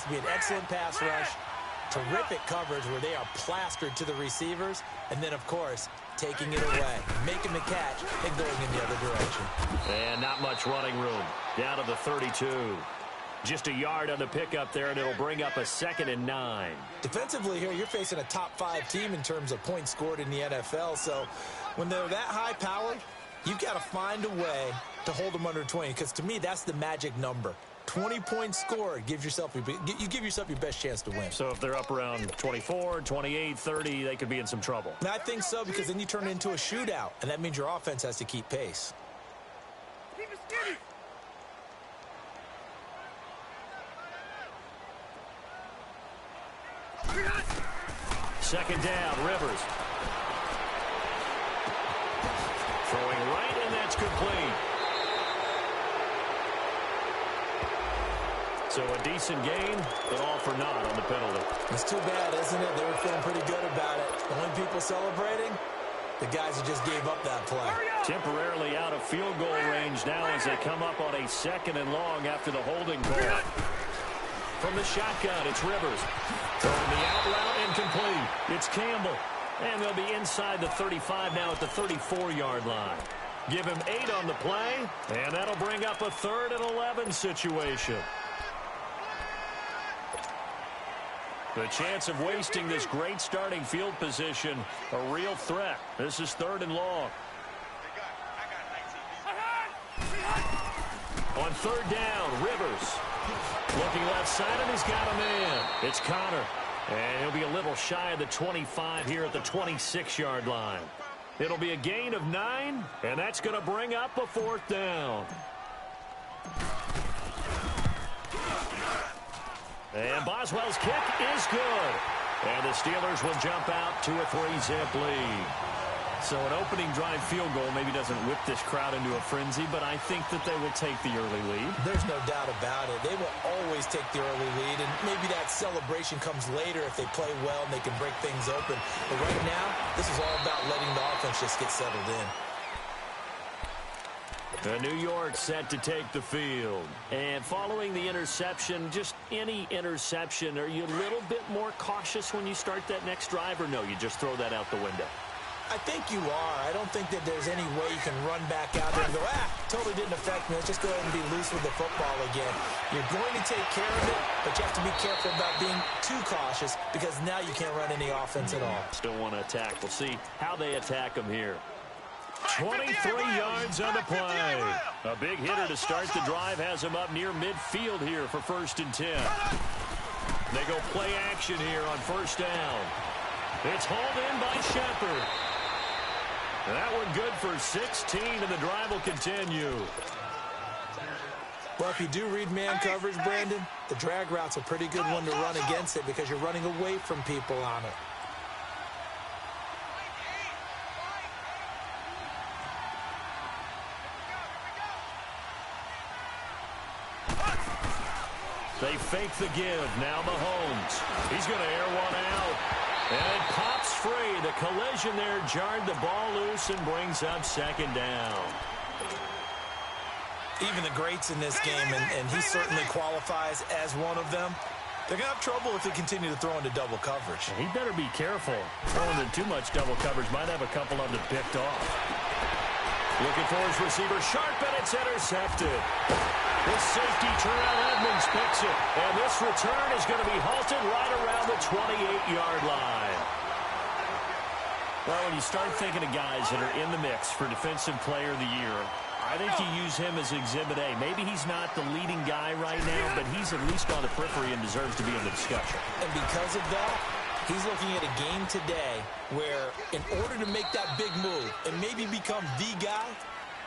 has to be an excellent pass rush, terrific coverage where they are plastered to the receivers, and then, of course, taking it away, making the catch, and going in the other direction. And not much running room. Down to the 32. Just a yard on the pickup there, and it'll bring up a 2nd and 9. Defensively here, you're facing a top-5 team in terms of points scored in the NFL, so when they're that high-powered, you've got to find a way to hold them under 20, because to me, that's the magic number. 20 points scored, you give yourself your best chance to win. So if they're up around 24, 28, 30, they could be in some trouble. And I think so, because then you turn it into a shootout, and that means your offense has to keep pace. Keep it skinny. Second down, Rivers. Throwing right, and that's complete. So a decent gain, but all for naught on the penalty. It's too bad, isn't it? They were feeling pretty good about it. The only people celebrating, the guys who just gave up that play. Temporarily out of field goal range now as they come up on a 2nd and long after the holding call. From the shotgun, it's Rivers. Throwing the out route incomplete. It's Campbell. And they'll be inside the 35 now at the 34-yard line. Give him 8 on the play, and that'll bring up a 3rd and 11 situation. The chance of wasting this great starting field position, a real threat. This is 3rd and long. On 3rd down, Rivers. Looking left side, and he's got a man. It's Connor. And he'll be a little shy of the 25 here at the 26-yard line. It'll be a gain of 9, and that's going to bring up a 4th down. And Boswell's kick is good. And the Steelers will jump out to a 3-zip lead. So an opening drive field goal maybe doesn't whip this crowd into a frenzy, but I think that they will take the early lead. There's no doubt about it. They will always take the early lead, and maybe that celebration comes later if they play well and they can break things open. But right now, this is all about letting the offense just get settled in. New York set to take the field. And following the interception, just any interception, are you a little bit more cautious when you start that next drive, or no, you just throw that out the window? I think you are. I don't think that there's any way you can run back out there and go, totally didn't affect me. Let's just go ahead and be loose with the football again. You're going to take care of it, but you have to be careful about being too cautious because now you can't run any offense at all. Still want to attack. We'll see how they attack them here. 23 yards on the play. A big hitter to start the drive has him up near midfield here for 1st and 10. They go play action here on 1st down. It's hauled in by Shepard. That one good for 16, and the drive will continue. Well, if you do read man coverage, Brandon, the drag route's a pretty good one to run against it because you're running away from people on it. They fake the give. Now Mahomes. He's going to air one out. And it pops free. The collision there jarred the ball loose and brings up 2nd down. Even the greats in this game, and he certainly qualifies as one of them, they're going to have trouble if they continue to throw into double coverage. He better be careful. Throwing into too much double coverage might have a couple of them picked off. Looking for his receiver, sharp, and it's intercepted. This safety turnout, Edmonds picks it. And this return is going to be halted right around the 28-yard line. Well, when you start thinking of guys that are in the mix for Defensive Player of the Year, I think you use him as Exhibit A. Maybe he's not the leading guy right now, but he's at least on the periphery and deserves to be in the discussion. And because of that, he's looking at a game today where in order to make that big move and maybe become the guy,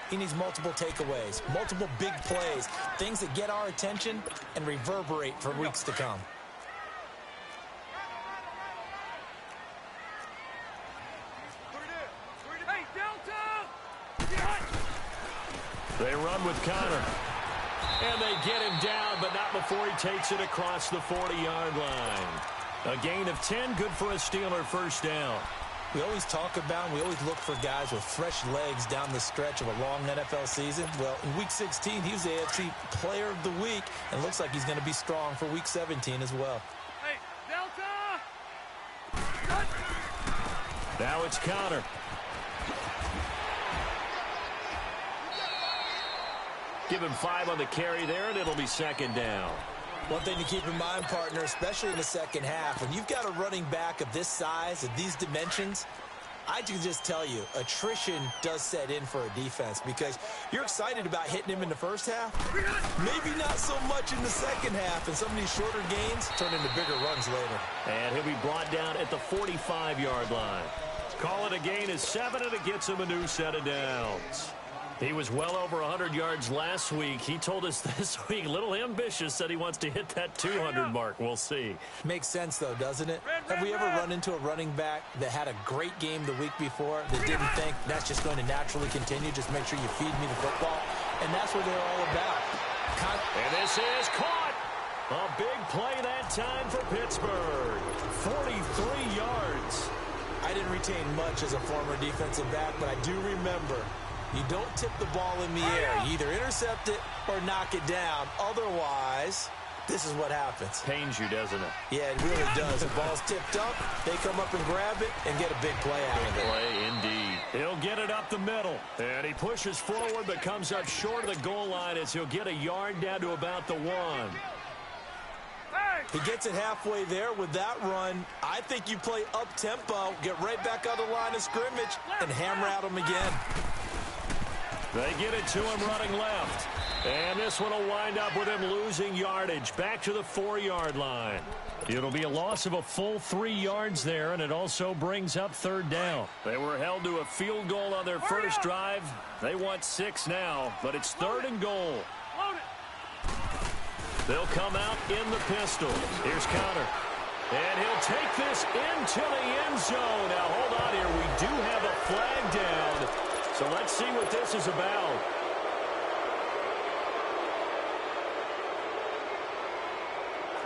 he needs multiple takeaways, multiple big plays, things that get our attention and reverberate for weeks to come. They run with Connor. And they get him down, but not before he takes it across the 40-yard line. A gain of 10, good for a Steeler 1st down. we always talk about, we always look for guys with fresh legs down the stretch of a long NFL season. Well, in Week 16, he was the AFC Player of the Week, and looks like he's going to be strong for Week 17 as well. Hey, Delta! Now it's Connor. Give him 5 on the carry there, and it'll be second down. One thing to keep in mind, partner, especially in the second half, when you've got a running back of this size, of these dimensions, I can just tell you, attrition does set in for a defense because you're excited about hitting him in the first half. Maybe not so much in the second half, and some of these shorter gains turn into bigger runs later. And he'll be brought down at the 45-yard line. Call it a gain of 7, and it gets him a new set of downs. He was well over 100 yards last week. He told us this week, a little ambitious, said he wants to hit that 200 mark. We'll see. Makes sense, though, doesn't it? Have we ever run into a running back that had a great game the week before that didn't think that's just going to naturally continue? Just make sure you feed me the football. And that's what they're all about. And this is caught. A big play that time for Pittsburgh. 43 yards. I didn't retain much as a former defensive back, but I do remember you don't tip the ball in the air. You either intercept it or knock it down. Otherwise, this is what happens. Pains you, doesn't it? Yeah, it really does. The ball's tipped up, they come up and grab it and get a big play out of it. Big play indeed. He'll get it up the middle. And he pushes forward but comes up short of the goal line as he'll get a yard down to about the 1. He gets it halfway there with that run. I think you play up-tempo, get right back on the line of scrimmage, and hammer at him again. They get it to him running left. And this one will wind up with him losing yardage back to the 4-yard line. It'll be a loss of a full 3 yards there, and it also brings up third down. They were held to a field goal on their first drive. They want 6 now, but it's 3rd and goal. They'll come out in the pistol. Here's Connor. And he'll take this into the end zone. Now, hold on here. We do have a flag down. So let's see what this is about.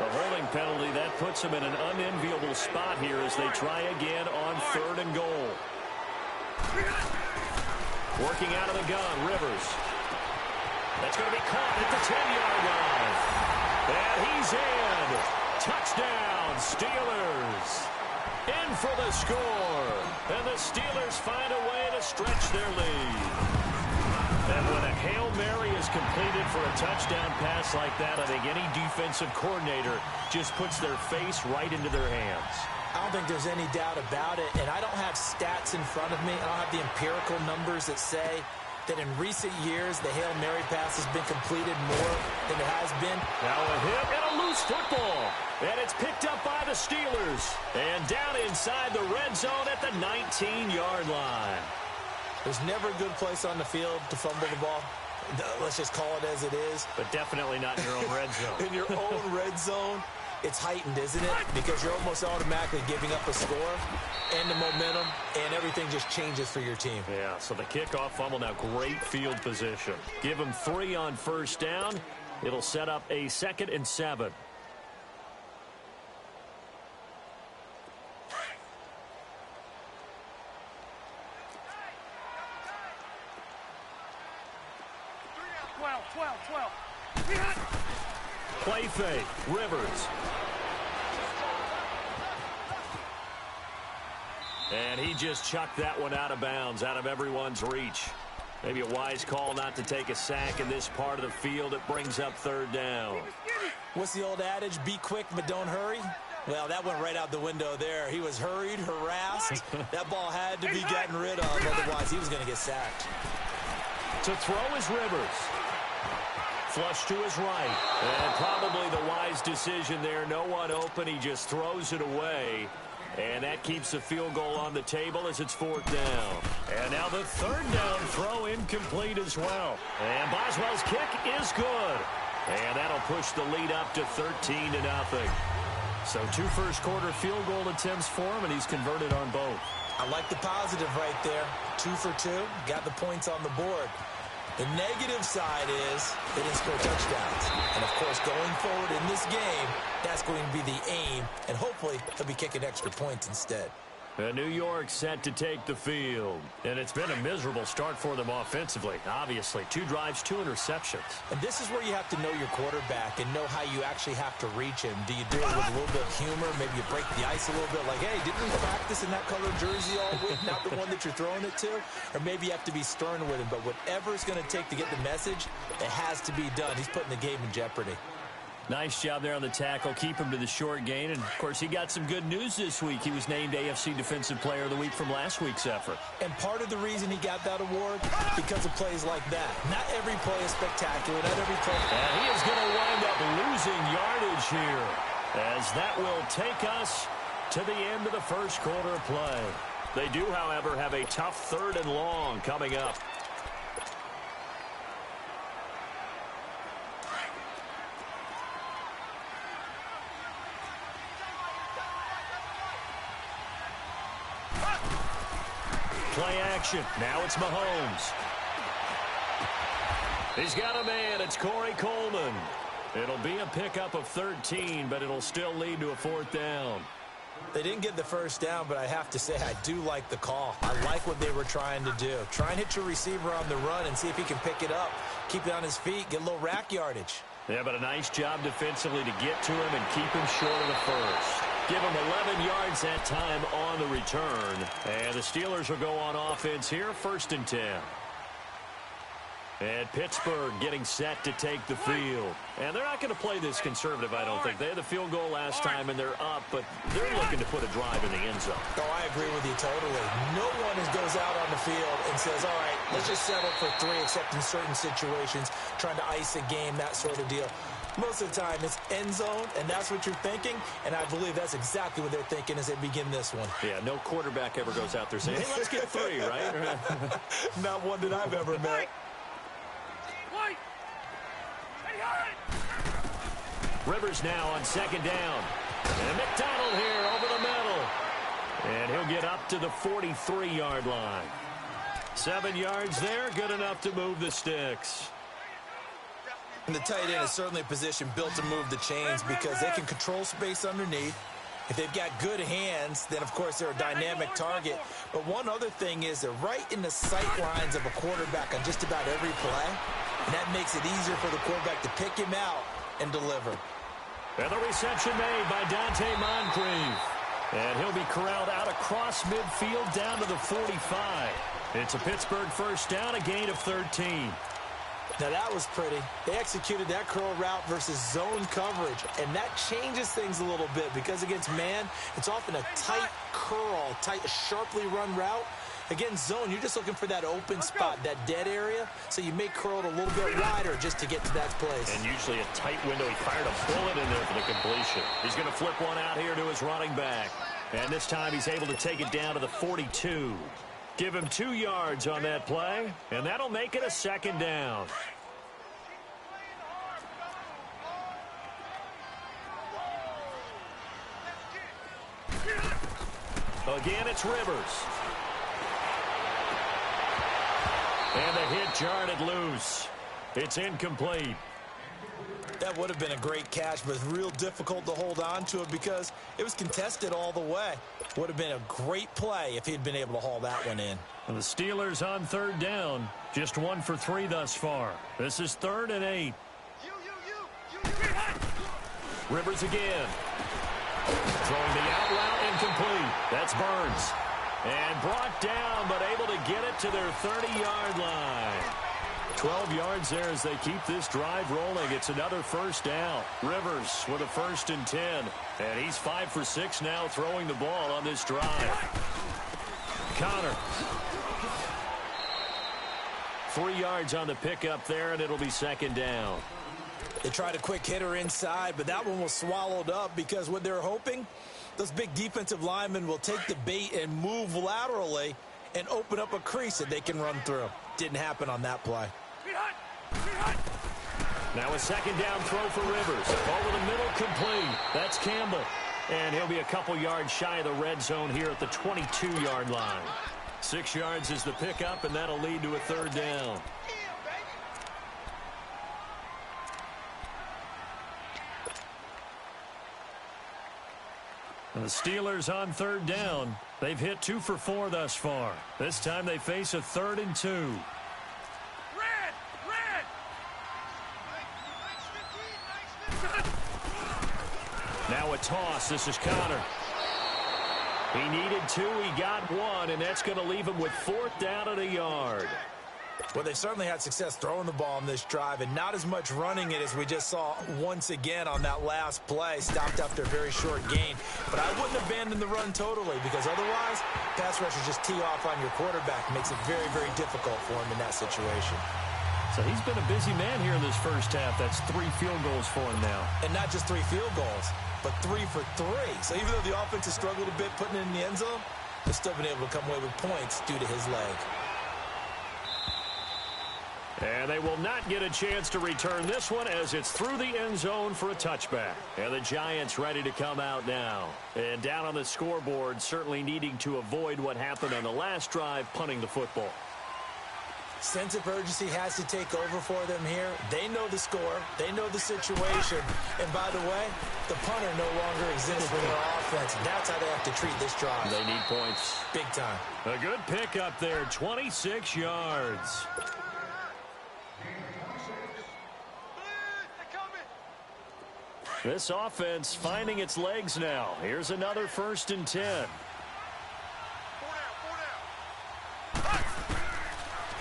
A holding penalty, that puts them in an unenviable spot here as they try again on 3rd and goal. Working out of the gun, Rivers. That's going to be caught at the 10-yard line. And he's in. Touchdown, Steelers. In for the score. And the Steelers find a way to stretch their lead. And when a Hail Mary is completed for a touchdown pass like that, I think any defensive coordinator just puts their face right into their hands. I don't think there's any doubt about it. And I don't have stats in front of me. I don't have the empirical numbers that say that in recent years, the Hail Mary pass has been completed more than it has been. Now a hit and a loose football. And it's picked up by the Steelers. And down inside the red zone at the 19-yard line. There's never a good place on the field to fumble the ball. Let's just call it as it is. But definitely not in your own red zone. In your own red zone, it's heightened, isn't it? Because you're almost automatically giving up a score and the momentum, and everything just changes for your team. Yeah, so the kickoff fumble, now great field position. Give them 3 on first down. It'll set up a 2nd and 7. Play fake, Rivers. And he just chucked that one out of bounds, out of everyone's reach. Maybe a wise call not to take a sack in this part of the field. It brings up 3rd down. What's the old adage? Be quick, but don't hurry. Well, that went right out the window there. He was hurried, harassed. That ball had to be gotten rid of, otherwise he was going to get sacked. To throw is Rivers. Flush to his right. And probably the wise decision there. No one open. He just throws it away. And that keeps the field goal on the table as it's 4th down. And now the 3rd down throw incomplete as well. And Boswell's kick is good. And that'll push the lead up to 13-0. So 2 first-quarter field goal attempts for him, and he's converted on both. I like the positive right there. 2 for 2. Got the points on the board. The negative side is they didn't score touchdowns. And, of course, going forward in this game, that's going to be the aim. And hopefully he'll be kicking extra points instead. New York set to take the field. And it's been a miserable start for them offensively, obviously. 2 drives, 2 interceptions. And this is where you have to know your quarterback and know how you actually have to reach him. Do you do it with a little bit of humor? Maybe you break the ice a little bit, like, hey, didn't we practice in that colored jersey all week, not the one that you're throwing it to? Or maybe you have to be stern with him. But whatever it's going to take to get the message, it has to be done. He's putting the game in jeopardy. Nice job there on the tackle. Keep him to the short gain. And, of course, he got some good news this week. He was named AFC Defensive Player of the Week from last week's effort. And part of the reason he got that award, because of plays like that. Not every play is spectacular. Not every play. And he is going to wind up losing yardage here, as that will take us to the end of the first quarter of play. They do, however, have a tough 3rd and long coming up. Play action. Now it's Mahomes. He's got a man. It's Corey Coleman. It'll be a pickup of 13, but it'll still lead to a 4th down. They didn't get the first down, but I have to say I do like the call. I like what they were trying to do. Try and hit your receiver on the run and see if he can pick it up. Keep it on his feet. Get a little rack yardage. Yeah, but a nice job defensively to get to him and keep him short of the first. Give him 11 yards that time on the return. And the Steelers will go on offense here, 1st and 10. And Pittsburgh getting set to take the field. And they're not going to play this conservative, I don't think. They had the field goal last time, and they're up, but they're looking to put a drive in the end zone. Oh, I agree with you totally. No one goes out on the field and says, all right, let's just settle for 3, except in certain situations, trying to ice a game, that sort of deal. Most of the time, it's end zone, and that's what you're thinking, and I believe that's exactly what they're thinking as they begin this one. Yeah, no quarterback ever goes out there saying, hey, let's get 3, right? Not one that I've ever met. Rivers now on 2nd down. And McDonald here over the middle. And he'll get up to the 43-yard line. 7 yards there, good enough to move the sticks. And the tight end is certainly a position built to move the chains because they can control space underneath. If they've got good hands, then, of course, they're a dynamic target. But one other thing is they're right in the sight lines of a quarterback on just about every play. And that makes it easier for the quarterback to pick him out and deliver. And the reception made by Dante Moncrief. And he'll be corralled out across midfield down to the 45. It's a Pittsburgh 1st down, a gain of 13. Now, that was pretty. They executed that curl route versus zone coverage, and that changes things a little bit because against man, it's often a tight curl, sharply run route. Against zone, you're just looking for that open spot, that dead area, so you may curl it a little bit wider just to get to that place. And usually a tight window. He fired a bullet in there for the completion. He's going to flip one out here to his running back. And this time he's able to take it down to the 42. Give him 2 yards on that play, and that'll make it a 2nd down. Again, it's Rivers. And the hit jarred it loose. It's incomplete. That would have been a great catch, but real difficult to hold on to it because it was contested all the way. Would have been a great play if he'd been able to haul that one in. And the Steelers on 3rd down. Just 1 for 3 thus far. This is 3rd and 8. Rivers again. Throwing the out route incomplete. That's Burns. And brought down, but able to get it to their 30-yard line. 12 yards there as they keep this drive rolling. It's another 1st down. Rivers with a 1st and 10. And he's 5 for 6 now throwing the ball on this drive. Connor. 3 yards on the pickup there, and it'll be 2nd down. They tried a quick hitter inside, but that one was swallowed up because what they're hoping, those big defensive linemen will take the bait and move laterally and open up a crease that they can run through. Didn't happen on that play. Now a 2nd down throw for Rivers. Over the middle, complete. That's Campbell. And he'll be a couple yards shy of the red zone here at the 22-yard line. 6 yards is the pickup, and that'll lead to a 3rd down. And the Steelers on third down. They've hit 2 for 4 thus far. This time they face a 3rd and 2. Red! Now a toss. This is Connor. He needed 2. He got 1, and that's going to leave him with 4th down and a yard. Well, they've certainly had success throwing the ball on this drive, and not as much running it as we just saw once again on that last play. Stopped after a very short gain. But I wouldn't abandon the run totally, because otherwise, pass rushers just tee off on your quarterback. It makes it very, very difficult for him in that situation. So he's been a busy man here in this first half. That's 3 field goals for him now. And not just 3 field goals, but 3 for 3. So even though the offense has struggled a bit putting it in the end zone, they've still been able to come away with points due to his leg. And they will not get a chance to return this one as it's through the end zone for a touchback. And the Giants ready to come out now. And down on the scoreboard, certainly needing to avoid what happened on the last drive, punting the football. Sense of urgency has to take over for them here. They know the score. They know the situation. And by the way, the punter no longer exists for their offense. That's how they have to treat this drive. They need points. Big time. A good pick up there, 26 yards. This offense finding its legs now. Here's another 1st and 10.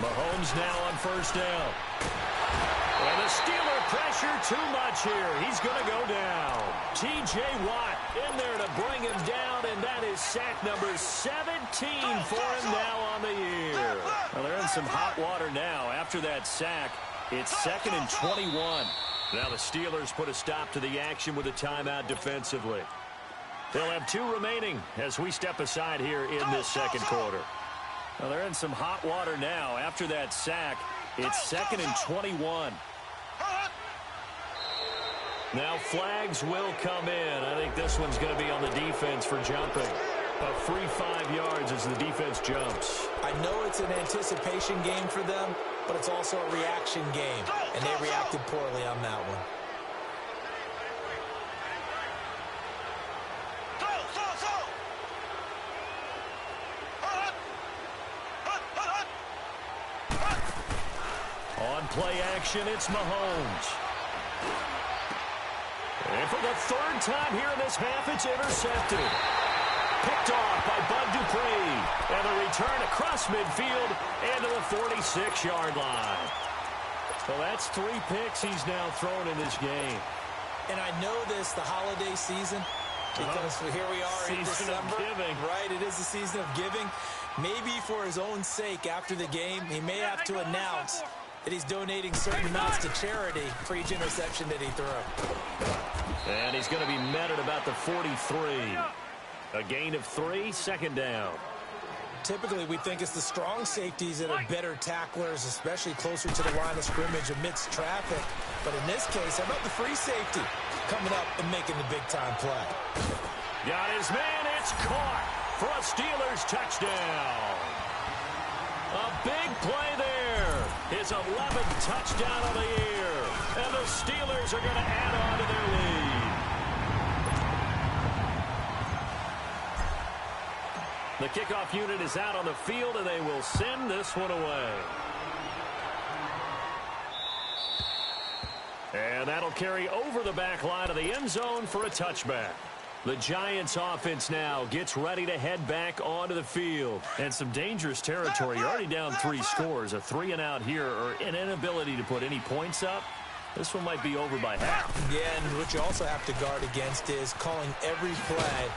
Mahomes now on 1st down. And the Steeler pressure too much here. He's going to go down. T.J. Watt in there to bring him down, and that is sack number 17 for him now on the year. Well, they're in some hot water now. After that sack, it's 2nd and 21. Now the Steelers put a stop to the action with a timeout defensively. They'll have 2 remaining as we step aside here in this second quarter. Well, they're in some hot water now. After that sack, it's 2nd and 21. Now flags will come in. I think this one's going to be on the defense for jumping. A free 5 yards as the defense jumps. I know it's an anticipation game for them, but it's also a reaction game, and they reacted poorly on that one. On play action, it's Mahomes. And for the 3rd time here in this half, it's intercepted. Picked off by Bud Dupree. And the return across midfield and to the 46-yard line. So that's 3 picks he's now thrown in this game. And I know this, the holiday season, because here we are in December. Right, it is the season of giving. Maybe for his own sake after the game, he may have to announce that he's donating certain amounts to charity for each interception that he threw. And he's going to be met at about the 43. A gain of 3, 2nd down. Typically, we think it's the strong safeties that are better tacklers, especially closer to the line of scrimmage amidst traffic. But in this case, how about the free safety coming up and making the big-time play? Got his man. It's caught for a Steelers touchdown. A big play there. His 11th touchdown of the year. And the Steelers are going to add on to their lead. The kickoff unit is out on the field, and they will send this one away. And that'll carry over the back line of the end zone for a touchback. The Giants offense now gets ready to head back onto the field. And some dangerous territory. You're already down 3 scores. A 3 and out here, or an inability to put any points up. This one might be over by half. Yeah, and what you also have to guard against is calling every play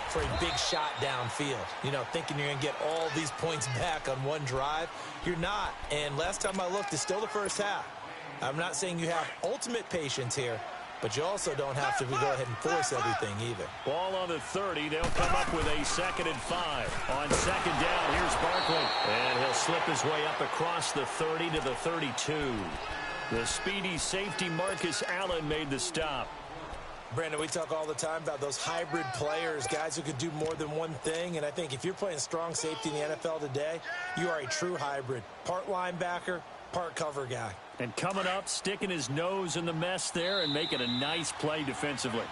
for a big shot downfield. You know, thinking you're going to get all these points back on one drive. You're not. And last time I looked, it's still the first half. I'm not saying you have ultimate patience here, but you also don't have to go ahead and force everything either. Ball on the 30. They'll come up with a 2nd and 5. On 2nd down, here's Barkley. And he'll slip his way up across the 30 to the 32. The speedy safety Marcus Allen made the stop. Brandon, we talk all the time about those hybrid players, guys who could do more than one thing. And I think if you're playing strong safety in the NFL today, you are a true hybrid. Part linebacker, part cover guy. And coming up, sticking his nose in the mess there and making a nice play defensively.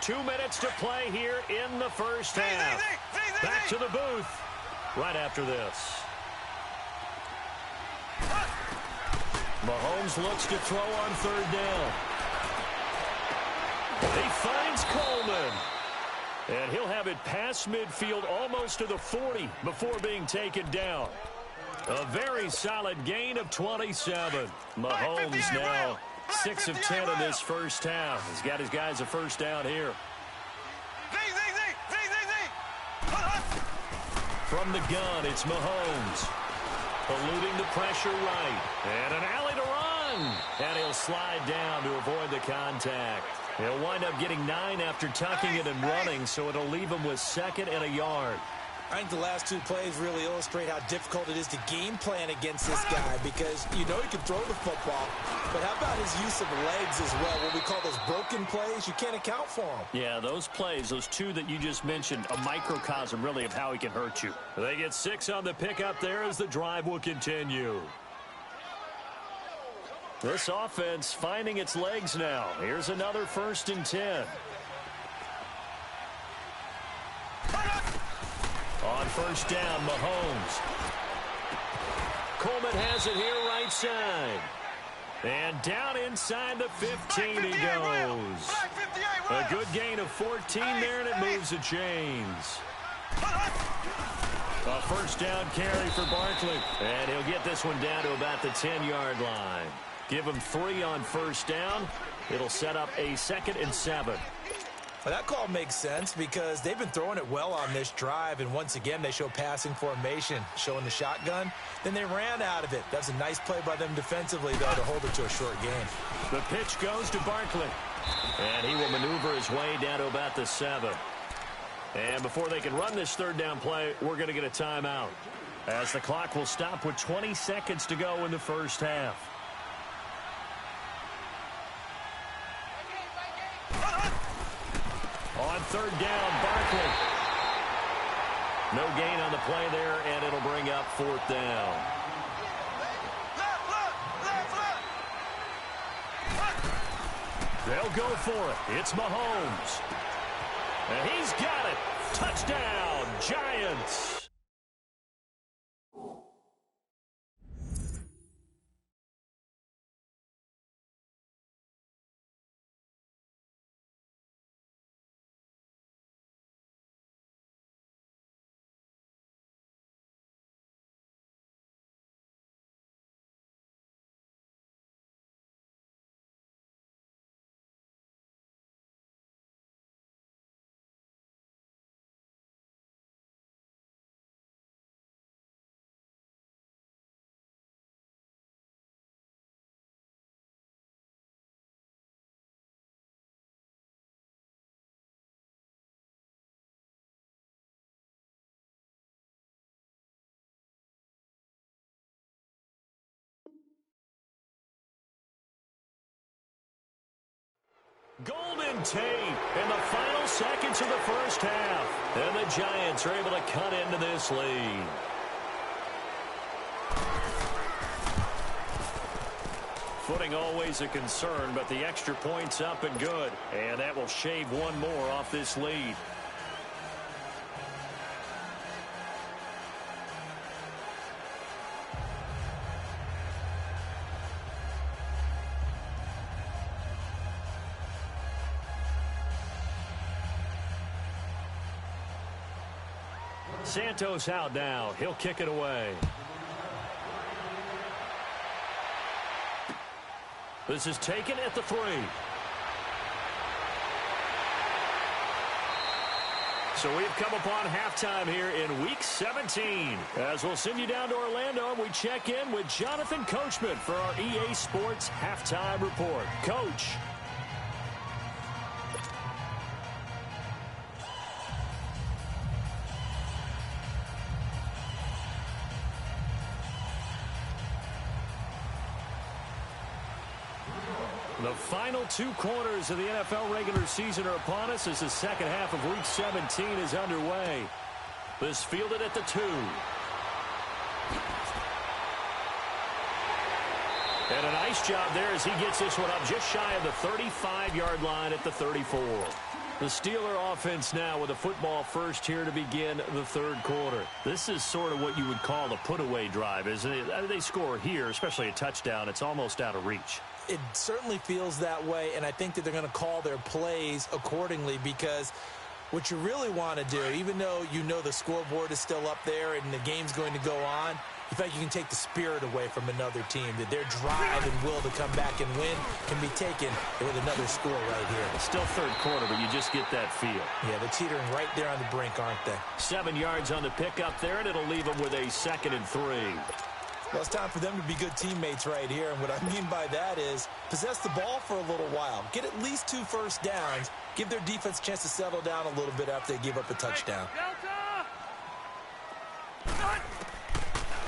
2 minutes to play here in the first half. Back to the booth right after this. Mahomes looks to throw on third down. He finds Coleman. And he'll have it past midfield almost to the 40 before being taken down. A very solid gain of 27. Mahomes now 6 of 10 in this first half. He's got his guys a first down here. From the gun, it's Mahomes. Eluding the pressure right. And an alley to run. And he'll slide down to avoid the contact. He'll wind up getting 9 after tucking it and running, so it'll leave him with 2nd and a yard. I think the last 2 plays really illustrate how difficult it is to game plan against this guy because you know he can throw the football, but how about his use of legs as well? What we call those broken plays, you can't account for them. Yeah, those plays, those 2 that you just mentioned, a microcosm really of how he can hurt you. They get 6 on the pickup there as the drive will continue. This offense finding its legs now. Here's another 1st and 10. On first down, Mahomes. Coleman has it here right side. And down inside the 15 he goes. A good gain of 14 there, and it moves the chains. A first down carry for Barkley. And he'll get this one down to about the 10-yard line. Give him 3 on first down. It'll set up a 2nd and 7. Well, that call makes sense because they've been throwing it well on this drive, and once again they show passing formation, showing the shotgun. Then they ran out of it. That's a nice play by them defensively, though, to hold it to a short game. The pitch goes to Barkley, and he will maneuver his way down to about the 7. And before they can run this 3rd down play, we're going to get a timeout, as the clock will stop with 20 seconds to go in the first half. On 3rd down, Barkley. No gain on the play there, and it'll bring up 4th down. They'll go for it. It's Mahomes. And he's got it. Touchdown, Giants. Golden tape in the final seconds of the first half. And the Giants are able to cut into this lead. Footing always a concern, but the extra point's up and good. And that will shave 1 more off this lead. Santos out now. He'll kick it away. This is taken at the 3. So we've come upon halftime here in Week 17. As we'll send you down to Orlando, and we check in with Jonathan Coachman for our EA Sports Halftime Report. Coach. The final 2 quarters of the NFL regular season are upon us as the second half of Week 17 is underway. This fielded at the 2. And a nice job there as he gets this one up just shy of the 35-yard line at the 34. The Steeler offense now with a football first here to begin the third quarter. This is sort of what you would call a put-away drive, isn't it? They score here, especially a touchdown. It's almost out of reach. It certainly feels that way, and I think that they're going to call their plays accordingly, because what you really want to do, even though you know the scoreboard is still up there and the game's going to go on, you feel like you can take the spirit away from another team, that their drive and will to come back and win can be taken with another score right here. It's still third quarter, but you just get that feel. Yeah, they're teetering right there on the brink, aren't they? 7 yards on the pickup there, and it'll leave them with a 2nd and 3. Well, it's time for them to be good teammates right here, and what I mean by that is possess the ball for a little while, get at least 2 first downs, give their defense a chance to settle down a little bit after they give up a touchdown.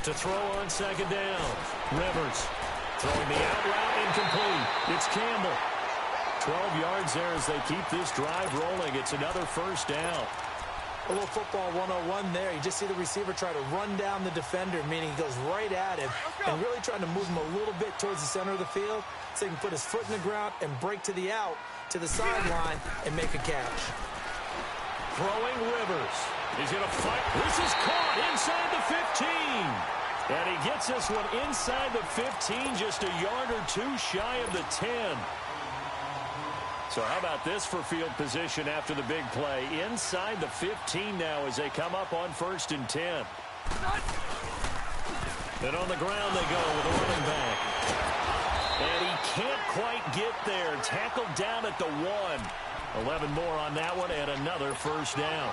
To throw on 2nd down. Rivers throwing the out route incomplete. It's Campbell. 12 yards there as they keep this drive rolling. It's another first down. A little football 101 there. You just see the receiver try to run down the defender, meaning he goes right at him and really trying to move him a little bit towards the center of the field so he can put his foot in the ground and break to the out, to the sideline, and make a catch. Throwing Rivers. He's going to fight. This is caught inside the 15. And he gets this one inside the 15, just a yard or 2 shy of the 10. So how about this for field position after the big play? Inside the 15 now as they come up on 1st and 10. Then on the ground they go with a running back. And he can't quite get there. Tackled down at the 1. 11 more on that one and another first down.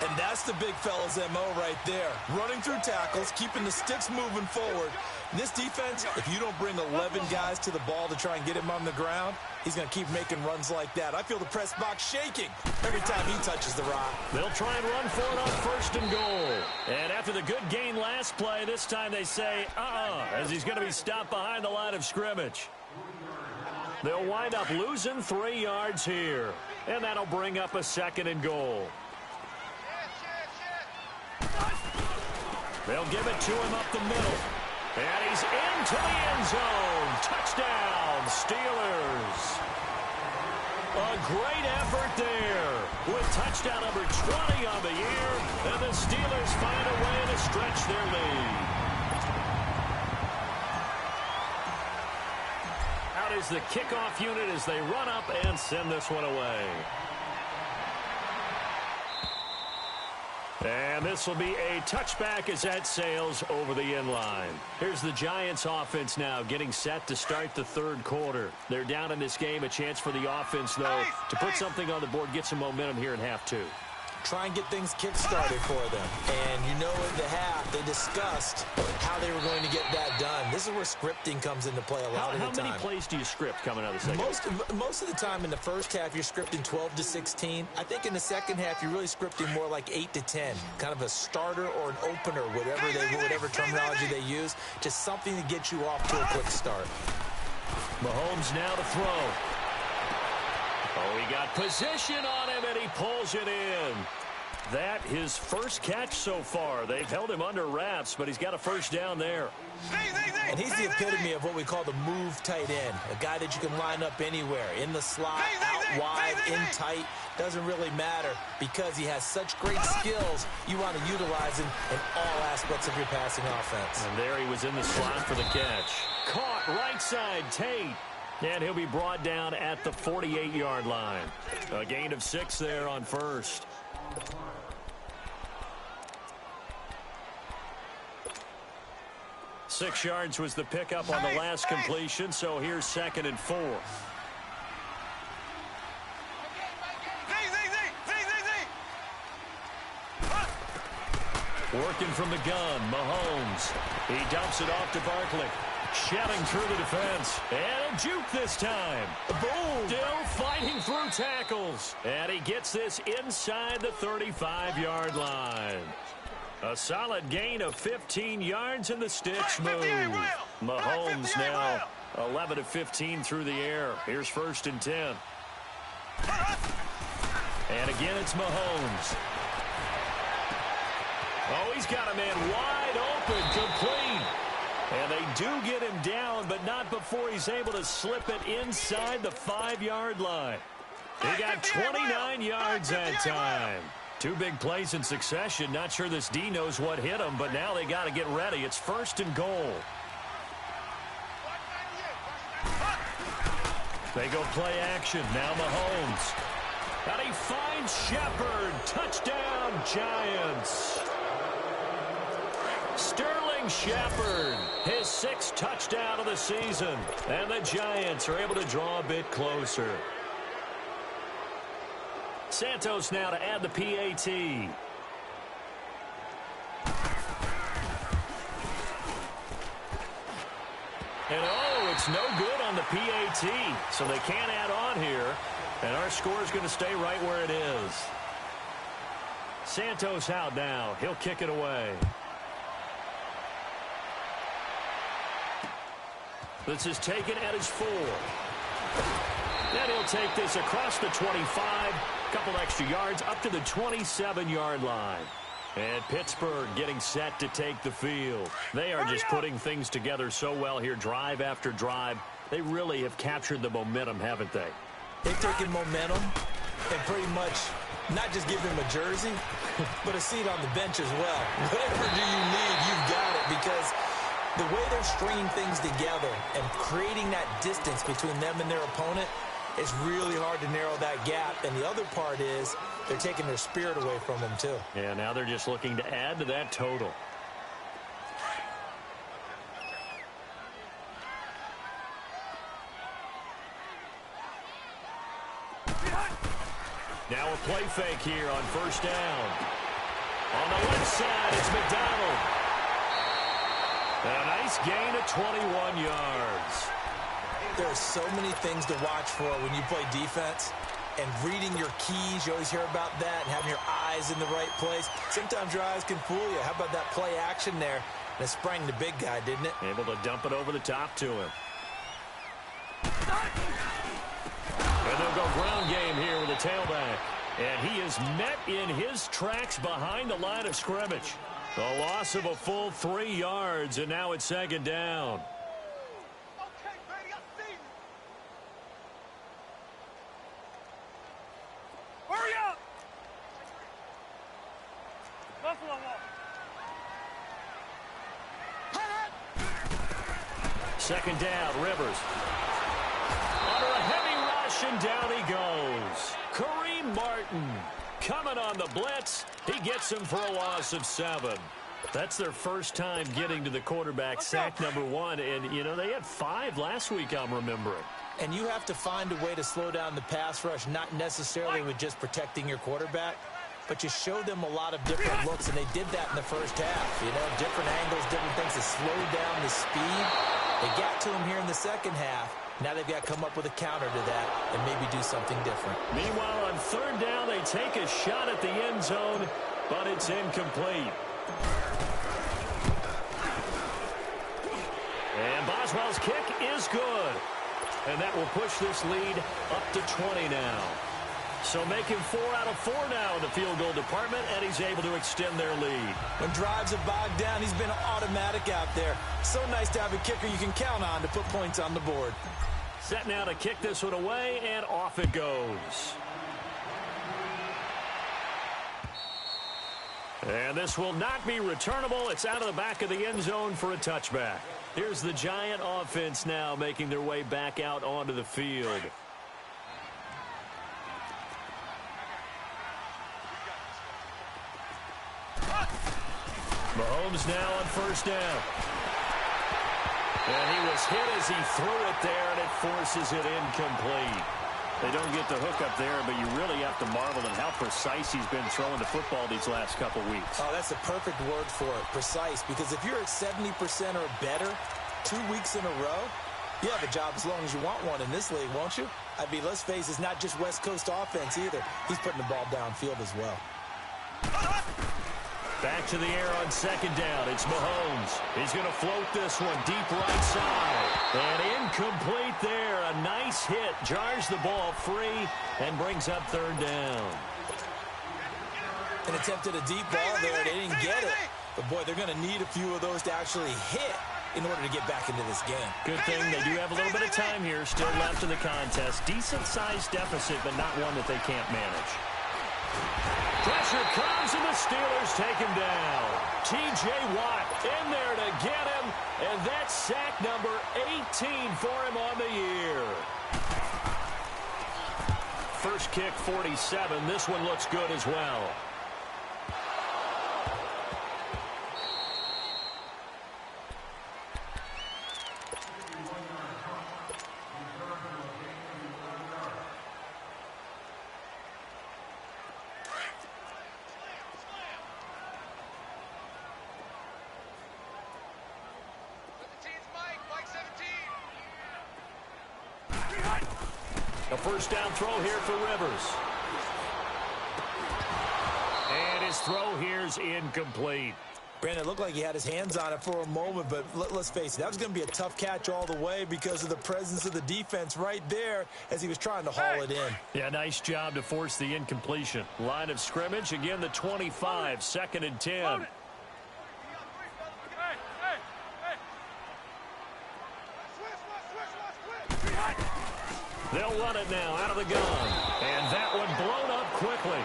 And that's the big fella's MO right there. Running through tackles, keeping the sticks moving forward. In this defense, if you don't bring 11 guys to the ball to try and get him on the ground, he's going to keep making runs like that. I feel the press box shaking every time he touches the rock. They'll try and run for it on 1st and goal. And after the good gain last play, this time they say, as he's going to be stopped behind the line of scrimmage. They'll wind up losing 3 yards here. And that'll bring up a 2nd and goal. They'll give it to him up the middle. And he's into the end zone. Touchdown, Steelers. A great effort there with touchdown number 20 on the year. And the Steelers find a way to stretch their lead. Out is the kickoff unit as they run up and send this one away. And this will be a touchback as that sails over the end line. Here's the Giants offense now getting set to start the third quarter. They're down in this game. A chance for the offense, though, to put something on the board, get some momentum here in half 2. Try and get things kick-started for them. And you know in the half, they discussed how they were going to get that done. This is where scripting comes into play a lot of the time. How many plays do you script coming out of the second? Most of the time in the first half, you're scripting 12 to 16. I think in the second half, you're really scripting more like 8 to 10. Kind of a starter or an opener, whatever terminology they use. Just something to get you off to a quick start. Mahomes now to throw. Oh, he got position on him, and he pulls it in. That his first catch so far. They've held him under wraps, but he's got a first down there. And he's the epitome of what we call the move tight end. A guy that you can line up anywhere. In the slot, out wide, in tight. Doesn't really matter because he has such great skills. You want to utilize him in all aspects of your passing offense. And there he was in the slot for the catch. Caught right side, Tate. And he'll be brought down at the 48-yard line. A gain of 6 there on first. Six yards was the pickup on the last completion, so here's 2nd and 4. Working from the gun, Mahomes. He dumps it off to Barkley. Shedding through the defense. And a juke this time. Boom! Still fighting through tackles. And he gets this inside the 35-yard line. A solid gain of 15 yards and the sticks move. Mahomes now 11 of 15 through the air. Here's 1st and 10. And again, it's Mahomes. Oh, he's got a man wide open, complete. And they do get him down, but not before he's able to slip it inside the 5-yard line. He got 29 yards that time. Two big plays in succession. Not sure this D knows what hit him, but now they got to get ready. It's 1st and goal. They go play action. Now Mahomes. And he finds Shepard. Touchdown, Giants. Sterling Shepard, his 6th touchdown of the season. And the Giants are able to draw a bit closer. Santos now to add the PAT. And oh, it's no good on the PAT. So they can't add on here. And our score is going to stay right where it is. Santos out now. He'll kick it away. This is taken at his 4. And he'll take this across the 25. Couple extra yards up to the 27-yard line. And Pittsburgh getting set to take the field. They are just putting things together so well here, drive after drive. They really have captured the momentum, haven't they? They've taken momentum and pretty much not just give him a jersey, but a seat on the bench as well. Whatever do you need, you've got it, because the way they're stringing things together and creating that distance between them and their opponent, it's really hard to narrow that gap. And the other part is they're taking their spirit away from them, too. Yeah, now they're just looking to add to that total. Now a play fake here on 1st down. On the left side, it's McDonald. A nice gain of 21 yards. There are so many things to watch for when you play defense. And reading your keys, you always hear about that, and having your eyes in the right place. Sometimes your eyes can fool you. How about that play action there? And it sprang the big guy, didn't it? Able to dump it over the top to him. And they'll go ground game here with a tailback. And he is met in his tracks behind the line of scrimmage. The loss of a full 3 yards, and now it's 2nd down. Hurry up! Buffalo Wall. 2nd down, Rivers. Under a heavy rush, and down he goes. Kareem Martin coming on the blitz. He gets him for a loss of 7. That's their first time getting to the quarterback, sack number 1. And, you know, they had 5 last week, I'm remembering. And you have to find a way to slow down the pass rush, not necessarily with just protecting your quarterback, but you show them a lot of different looks, and they did that in the first half. You know, different angles, different things to slow down the speed. They got to him here in the second half. Now they've got to come up with a counter to that and maybe do something different. Meanwhile, on 3rd down, they take a shot at the end zone, but it's incomplete. And Boswell's kick is good. And that will push this lead up to 20 now. So making 4 out of 4 now in the field goal department, and he's able to extend their lead. When drives are bogged down, he's been automatic out there. So nice to have a kicker you can count on to put points on the board. Set now to kick this one away, and off it goes. And this will not be returnable. It's out of the back of the end zone for a touchback. Here's the Giant offense now making their way back out onto the field. Mahomes now on 1st down. And he was hit as he threw it there, and it forces it incomplete. They don't get the hook up there, but you really have to marvel at how precise he's been throwing the football these last couple weeks. Oh, that's the perfect word for it, precise, because if you're at 70% or better 2 weeks in a row, you have a job as long as you want one in this league, won't you? I mean, let's face it, it's not just West Coast offense either. He's putting the ball downfield as well. Back to the air on 2nd down. It's Mahomes. He's going to float this one deep right side. And incomplete there. A nice hit. Jars the ball free and brings up 3rd down. And attempted a deep ball there. They didn't get it. But, boy, they're going to need a few of those to actually hit in order to get back into this game. Good thing they do have a little bit of time here still left in the contest. Decent-sized deficit, but not one that they can't manage. Pressure comes, and the Steelers take him down. T.J. Watt in there to get him, and that's sack number 18 for him on the year. First kick, 47. This one looks good as well. A first down throw here for Rivers. And his throw here's incomplete. Brandon, it looked like he had his hands on it for a moment, but let's face it, that was going to be a tough catch all the way because of the presence of the defense right there as he was trying to haul it in. Yeah, nice job to force the incompletion. Line of scrimmage, again the 25, 2nd and 10. They'll run it now out of the gun. And that one blown up quickly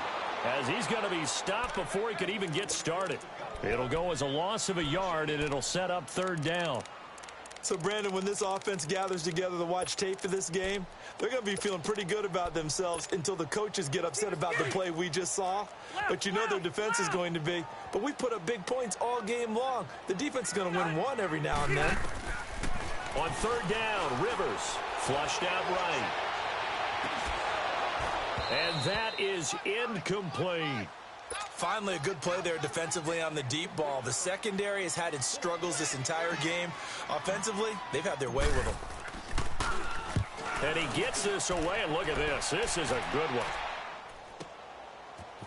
as he's going to be stopped before he could even get started. It'll go as a loss of a yard, and it'll set up 3rd down. So, Brandon, when this offense gathers together to watch tape for this game, they're going to be feeling pretty good about themselves until the coaches get upset about the play we just saw. But you know their defense is going to be. But we put up big points all game long. The defense is going to win one every now and then. On 3rd down, Rivers flushed out right. And that is incomplete. Finally, a good play there defensively on the deep ball. The secondary has had its struggles this entire game. Offensively, they've had their way with them. And he gets this away, and look at this. This is a good one.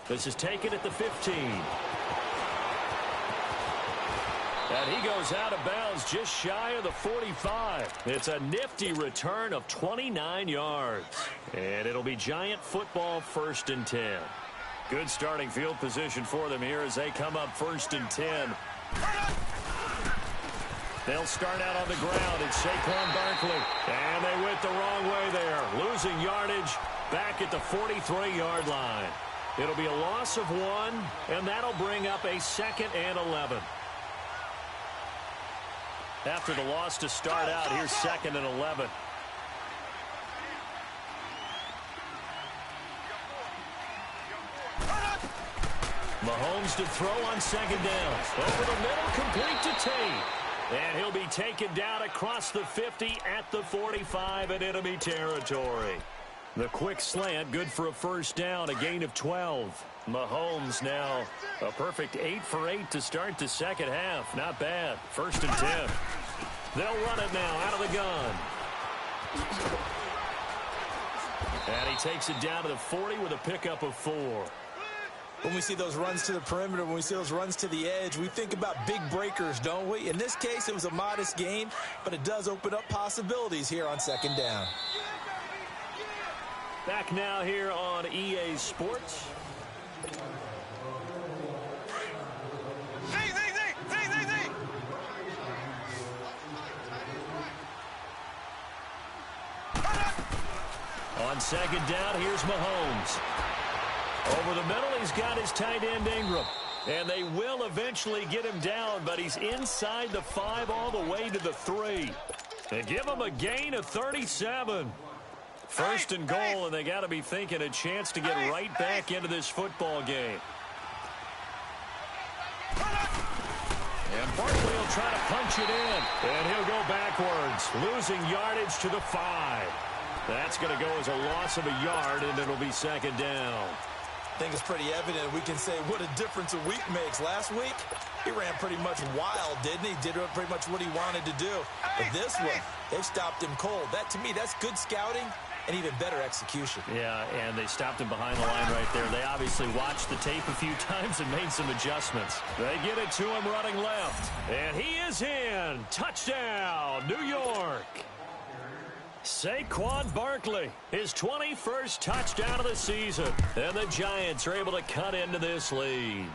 This is taken at the 15. And he goes out of bounds just shy of the 45. It's a nifty return of 29 yards. And it'll be Giant football, 1st and 10. Good starting field position for them here as they come up 1st and 10. They'll start out on the ground. It's Saquon Barkley. And they went the wrong way there. Losing yardage back at the 43-yard line. It'll be a loss of 1, and that'll bring up a 2nd and 11. After the loss to start out, here's 2nd and 11. Mahomes to throw on 2nd down. Over the middle, complete to Tate. And he'll be taken down across the 50 at the 45 in enemy territory. The quick slant, good for a 1st down, a gain of 12. Mahomes now a perfect 8 for 8 to start the 2nd half. Not bad. 1st and 10. They'll run it now out of the gun. And he takes it down to the 40 with a pickup of 4. When we see those runs to the perimeter, when we see those runs to the edge, we think about big breakers, don't we? In this case, it was a modest gain, but it does open up possibilities here on 2nd down. Back now here on EA Sports. On 2nd down, here's Mahomes. Over the middle, he's got his tight end Ingram. And they will eventually get him down, but he's inside the 5 all the way to the 3. They give him a gain of 37. 1st and goal, and they got to be thinking a chance to get right back into this football game. And Barkley will try to punch it in. And he'll go backwards, losing yardage to the 5. That's going to go as a loss of a yard, and it'll be 2nd down. I think it's pretty evident. We can say what a difference a week makes. Last week, he ran pretty much wild, didn't he? Did pretty much what he wanted to do. But this one, they stopped him cold. That, to me, that's good scouting and even better execution. Yeah, and they stopped him behind the line right there. They obviously watched the tape a few times and made some adjustments. They get it to him running left. And he is in. Touchdown, New York. Saquon Barkley, his 21st touchdown of the season. And the Giants are able to cut into this lead.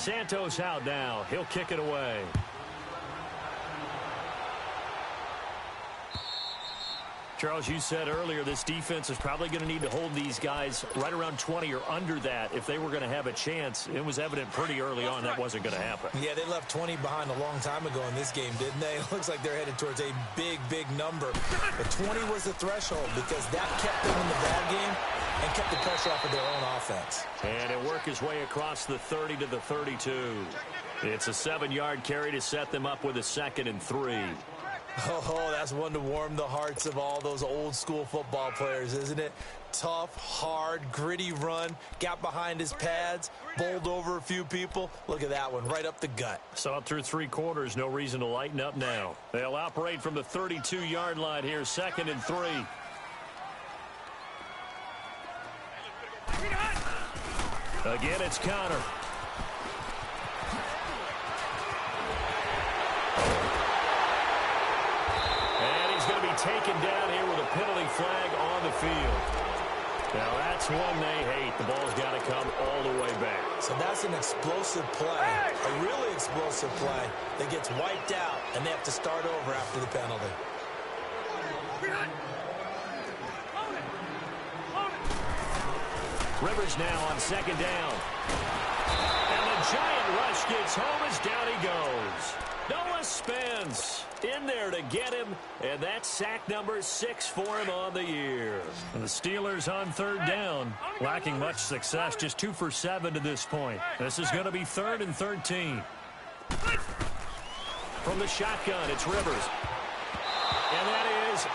Santos out now. He'll kick it away. Charles, you said earlier this defense is probably going to need to hold these guys right around 20 or under that if they were going to have a chance. It was evident pretty early on that wasn't going to happen. Yeah, they left 20 behind a long time ago in this game, didn't they? It looks like they're headed towards a big, big number. But 20 was the threshold because that kept them in the ball game and kept the pressure off of their own offense. And he'll work his way across the 30 to the 32. It's a 7-yard carry to set them up with a 2nd and 3. Oh, that's one to warm the hearts of all those old-school football players, isn't it? Tough, hard, gritty run, got behind his pads, bowled over a few people. Look at that one, right up the gut. Saw it through 3 quarters, no reason to lighten up now. They'll operate from the 32-yard line here, 2nd and 3. Again, it's Connor. Taken down here with a penalty flag on the field. Now that's one they hate. The ball's got to come all the way back. So that's an explosive play, a really explosive play that gets wiped out, and they have to start over after the penalty. Rivers now on 2nd down. And the giant rush gets home as down he goes. Noah Spence in there to get him, and that's sack number 6 for him on the year. And the Steelers on 3rd down, lacking much success, just 2 for 7 to this point. This is going to be 3rd and 13. From the shotgun, it's Rivers. And that is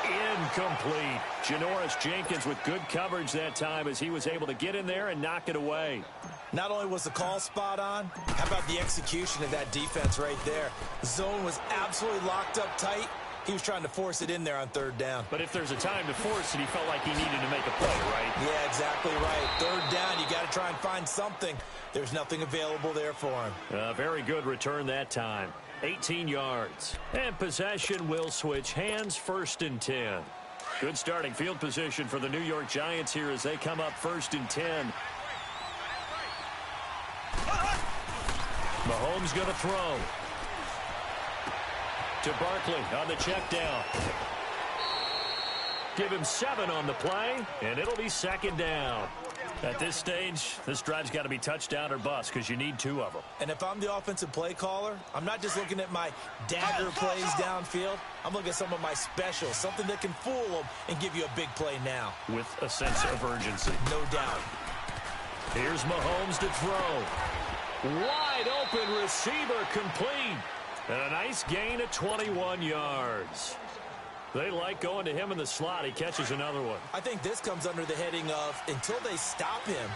incomplete. Janoris Jenkins with good coverage that time as he was able to get in there and knock it away. Not only was the call spot on, how about the execution of that defense right there? The zone was absolutely locked up tight. He was trying to force it in there on 3rd down. But if there's a time to force it, he felt like he needed to make a play, right? Yeah, exactly right. 3rd down, you got to try and find something. There's nothing available there for him. Very good return that time. 18 yards. And possession will switch hands, 1st and 10. Good starting field position for the New York Giants here as they come up 1st and 10. Mahomes going to throw. To Barkley on the check down. Give him 7 on the play, and it'll be 2nd down. At this stage, this drive's got to be touchdown or bust because you need 2 of them. And if I'm the offensive play caller, I'm not just looking at my dagger plays downfield. I'm looking at some of my specials, something that can fool them and give you a big play now. With a sense of urgency. No doubt. Here's Mahomes to throw. Wide open receiver complete. And a nice gain of 21 yards. They like going to him in the slot. He catches another one. I think this comes under the heading of until they stop him,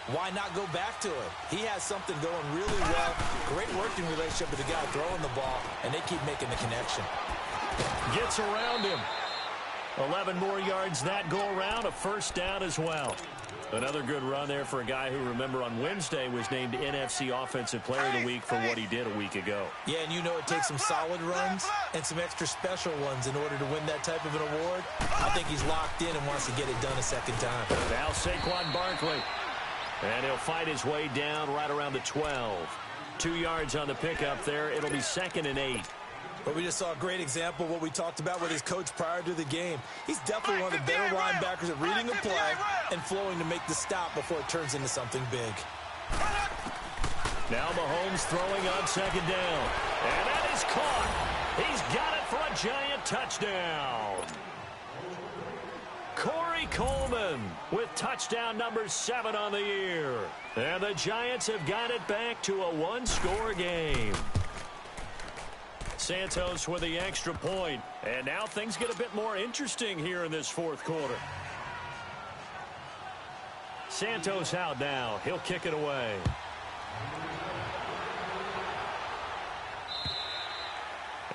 why not go back to it? He has something going really well. Great working relationship with the guy throwing the ball, and they keep making the connection. Gets around him. 11 more yards that go around. A 1st down as well. Another good run there for a guy who, remember, on Wednesday was named NFC Offensive Player of the Week for what he did a week ago. Yeah, and you know it takes some solid runs and some extra special ones in order to win that type of an award. I think he's locked in and wants to get it done a 2nd time. Now Saquon Barkley. And he'll fight his way down right around the 12. 2 yards on the pickup there. It'll be 2nd and 8. But we just saw a great example of what we talked about with his coach prior to the game. He's definitely one of the better linebackers at reading the play and flowing to make the stop before it turns into something big. Now Mahomes throwing on 2nd down. And that is caught. He's got it for a giant touchdown. Corey Coleman with touchdown number 7 on the year. And the Giants have got it back to a 1-score game. Santos with the extra point. And now things get a bit more interesting here in this 4th quarter. Santos out now. He'll kick it away.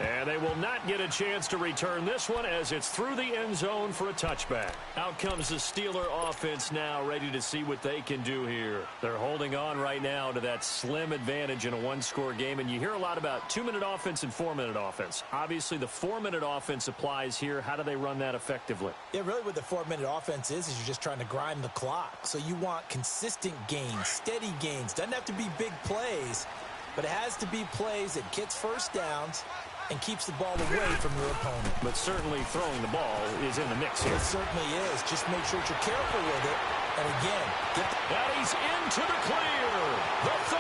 And they will not get a chance to return this one as it's through the end zone for a touchback. Out comes the Steeler offense now, ready to see what they can do here. They're holding on right now to that slim advantage in a one-score game, and you hear a lot about 2-minute offense and 4-minute offense. Obviously, the 4-minute offense applies here. How do they run that effectively? Yeah, really what the 4-minute offense is you're just trying to grind the clock. So you want consistent gains, steady gains. Doesn't have to be big plays, but it has to be plays that gets first downs and keeps the ball away from your opponent. But certainly throwing the ball is in the mix here. It certainly is. Just make sure that you're careful with it. And again, and he's into the clear. The 30.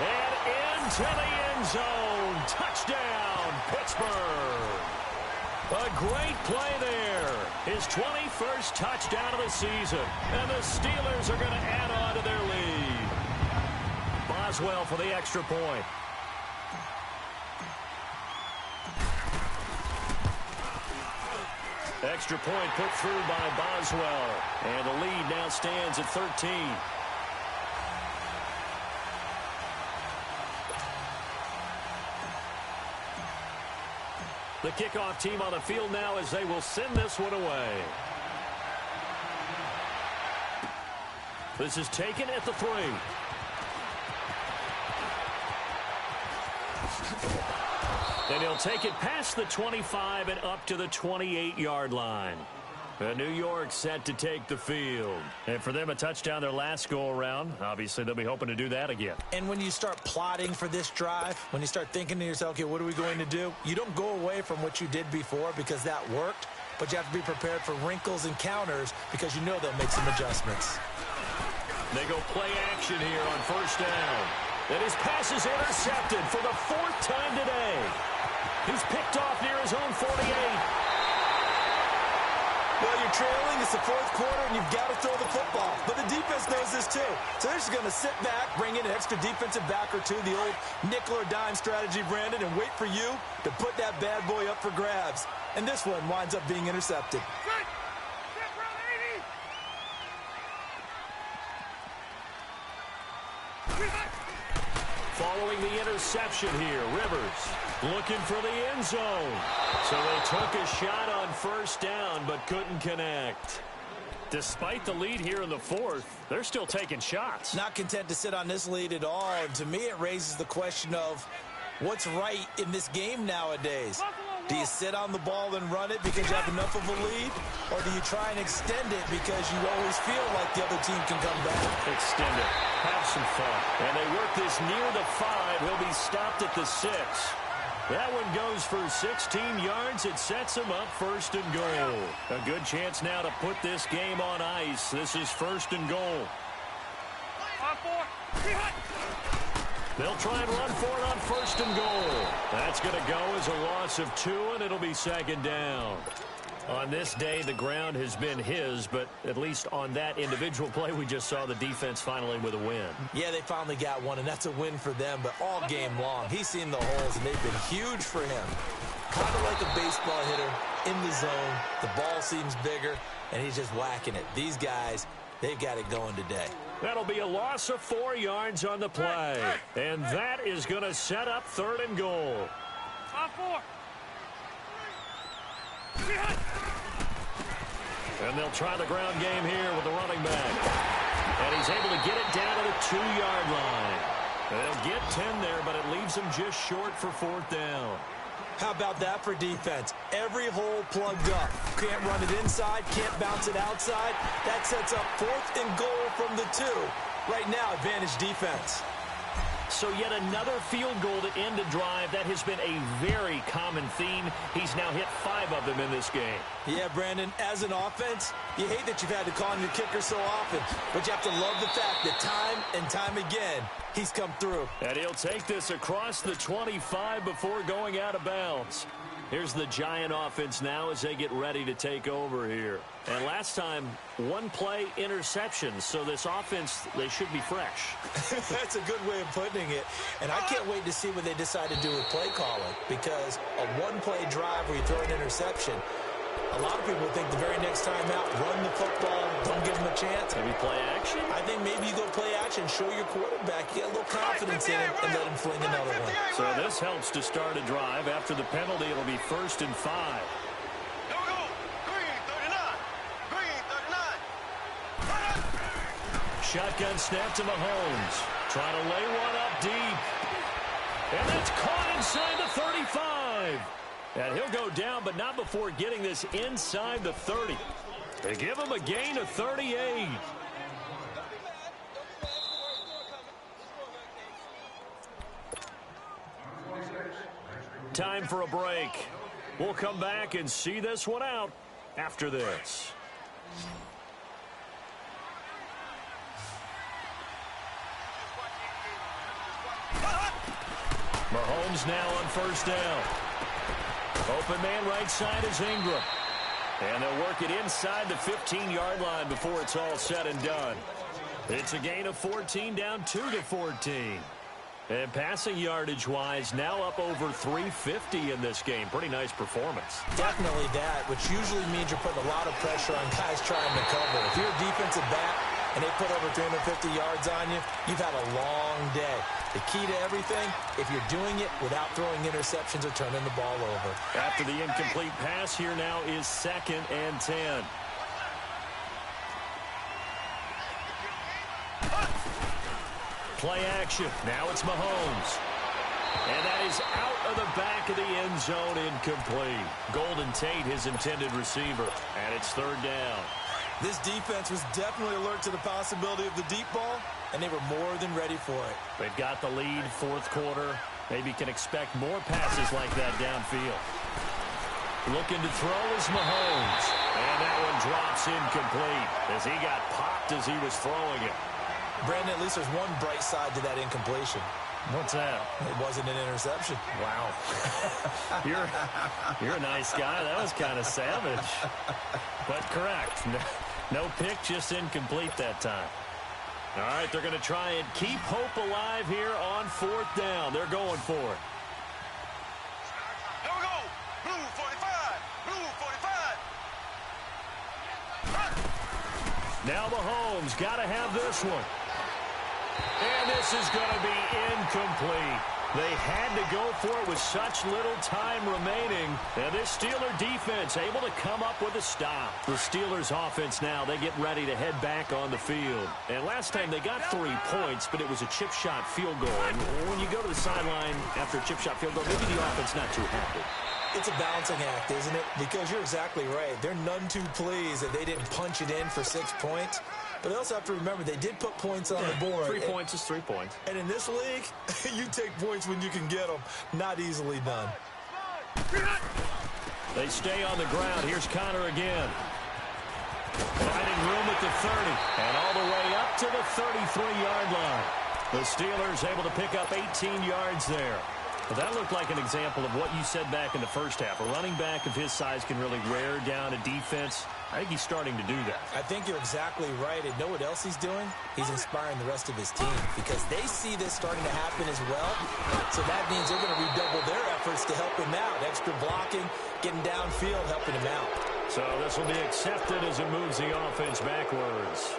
And into the end zone. Touchdown, Pittsburgh. A great play there. His 21st touchdown of the season. And the Steelers are going to add on to their lead. Boswell for the extra point. Extra point put through by Boswell. And the lead now stands at 13. The kickoff team on the field now as they will send this one away. This is taken at the 3. And he'll take it past the 25 and up to the 28-yard line. New York set to take the field. And for them, a touchdown their last go-around. Obviously, they'll be hoping to do that again. And when you start plotting for this drive, when you start thinking to yourself, okay, what are we going to do? You don't go away from what you did before because that worked, but you have to be prepared for wrinkles and counters because you know they'll make some adjustments. They go play action here on first down. And his pass is intercepted for the 4th time today. He's picked off near his own 48. Well, you're trailing. It's the 4th quarter, and you've got to throw the football. But the defense knows this, too. So they're just going to sit back, bring in an extra defensive back or two, the old nickel or dime strategy, Brandon, and wait for you to put that bad boy up for grabs. And this one winds up being intercepted. Following the interception here, Rivers looking for the end zone. So they took a shot on first down but couldn't connect. Despite the lead here in the 4th, they're still taking shots. Not content to sit on this lead at all. And to me, it raises the question of what's right in this game nowadays. Do you sit on the ball and run it because you have enough of a lead? Or do you try and extend it because you always feel like the other team can come back? Extend it. Have some fun. And they work this near the 5. He'll be stopped at the 6. That one goes for 16 yards. It sets him up 1st and goal. A good chance now to put this game on ice. This is 1st and goal. They'll try and run for it on 1st and goal. That's going to go as a loss of 2, and it'll be 2nd down. On this day, the ground has been his, but at least on that individual play, we just saw the defense finally with a win. Yeah, they finally got one, and that's a win for them, but all game long, he's seen the holes, and they've been huge for him. Kind of like a baseball hitter in the zone. The ball seems bigger, and he's just whacking it. These guys, they've got it going today. That'll be a loss of 4 yards on the play. And that is going to set up 3rd and goal. And they'll try the ground game here with the running back. And he's able to get it down to the 2-yard line. They'll get 10 there, but it leaves them just short for 4th down. How about that for defense? Every hole plugged up. Can't run it inside, can't bounce it outside. That sets up 4th and goal from the 2. Right now, advantage defense. So yet another field goal to end a drive. That has been a very common theme. He's now hit 5 of them in this game. Yeah, Brandon, as an offense, you hate that you've had to call on your kicker so often, but you have to love the fact that time and time again, he's come through. And he'll take this across the 25 before going out of bounds. Here's the Giant offense now as they get ready to take over here. And last time, 1 play interception. So this offense, they should be fresh. That's a good way of putting it. And I can't wait to see what they decide to do with play calling. Because a 1-play drive where you throw an interception, A lot of people think the very next time out, run the football, don't give him a chance. Maybe play action? I think maybe you go play action, show your quarterback, get a little confidence in him, and let him fling another one. So this helps to start a drive. After the penalty, it'll be 1st and 5. Shotgun snap to Mahomes. Trying to lay one up deep. And that's caught inside the 35. And he'll go down, but not before getting this inside the 30. They give him a gain of 38. Time for a break. We'll come back and see this one out after this. Mahomes now on 1st down. Open man right side is Ingram. And they'll work it inside the 15-yard line before it's all said and done. It's a gain of 14, down 2-14. And passing yardage-wise, now up over 350 in this game. Pretty nice performance. Definitely that, which usually means you're putting a lot of pressure on guys trying to cover. If you're a defensive back and they put over 350 yards on you, you've had a long day. The key to everything, if you're doing it without throwing interceptions or turning the ball over. After the incomplete pass, here now is 2nd and 10. Play action. Now it's Mahomes. And that is out of the back of the end zone, incomplete. Golden Tate, his intended receiver. And it's 3rd down. This defense was definitely alert to the possibility of the deep ball, and they were more than ready for it. They've got the lead, 4th quarter. Maybe can expect more passes like that downfield. Looking to throw is Mahomes. And that one drops incomplete as he got popped as he was throwing it. Brandon, at least there's one bright side to that incompletion. What's that? It wasn't an interception. Wow. You're a nice guy. That was kind of savage. But correct. No pick, just incomplete that time. All right, they're going to try and keep hope alive here on 4th down. They're going for it. Here we go. Blue 45. Blue 45. Now Mahomes got to have this one. And this is going to be incomplete. They had to go for it with such little time remaining. And this Steeler defense able to come up with a stop. The Steelers offense now, they get ready to head back on the field. And last time they got 3 points, but it was a chip shot field goal. And when you go to the sideline after a chip shot field goal, maybe the offense not too happy. It's a balancing act, isn't it? Because you're exactly right. They're none too pleased that they didn't punch it in for 6 points. But they also have to remember they did put points on the board. 3 points is 3 points. And in this league, you take points when you can get them. Not easily done. They stay on the ground. Here's Connor again. Finding room at the 30. And all the way up to the 33-yard line. The Steelers able to pick up 18 yards there. Well, that looked like an example of what you said back in the first half. A running back of his size can really wear down a defense. I think he's starting to do that. I think you're exactly right. And know what else he's doing? He's inspiring the rest of his team because they see this starting to happen as well. So that means they're going to redouble their efforts to help him out. Extra blocking, getting downfield, helping him out. So this will be accepted as it moves the offense backwards.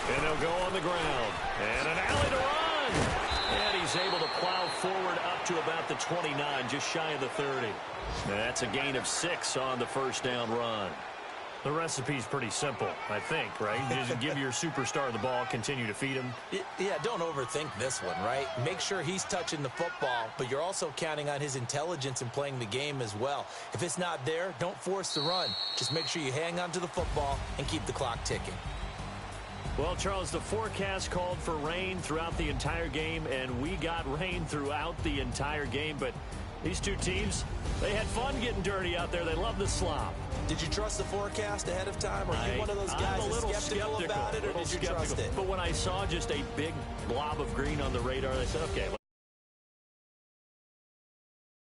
And they'll go on the ground. And an alley to run. And he's able to plow forward up to about the 29, just shy of the 30. And that's a gain of 6 on the 1st down run. The recipe's pretty simple, I think, right? Just give your superstar the ball, continue to feed him. Yeah, don't overthink this one, right? Make sure he's touching the football, but you're also counting on his intelligence in playing the game as well. If it's not there, don't force the run. Just make sure you hang on to the football and keep the clock ticking. Well, Charles, the forecast called for rain throughout the entire game, and we got rain throughout the entire game. But these two teams, they had fun getting dirty out there. They love the slop. Did you trust the forecast ahead of time? Or are you one of those guys that's skeptical about it, or did you trust it? But when I saw just a big blob of green on the radar, I said, okay,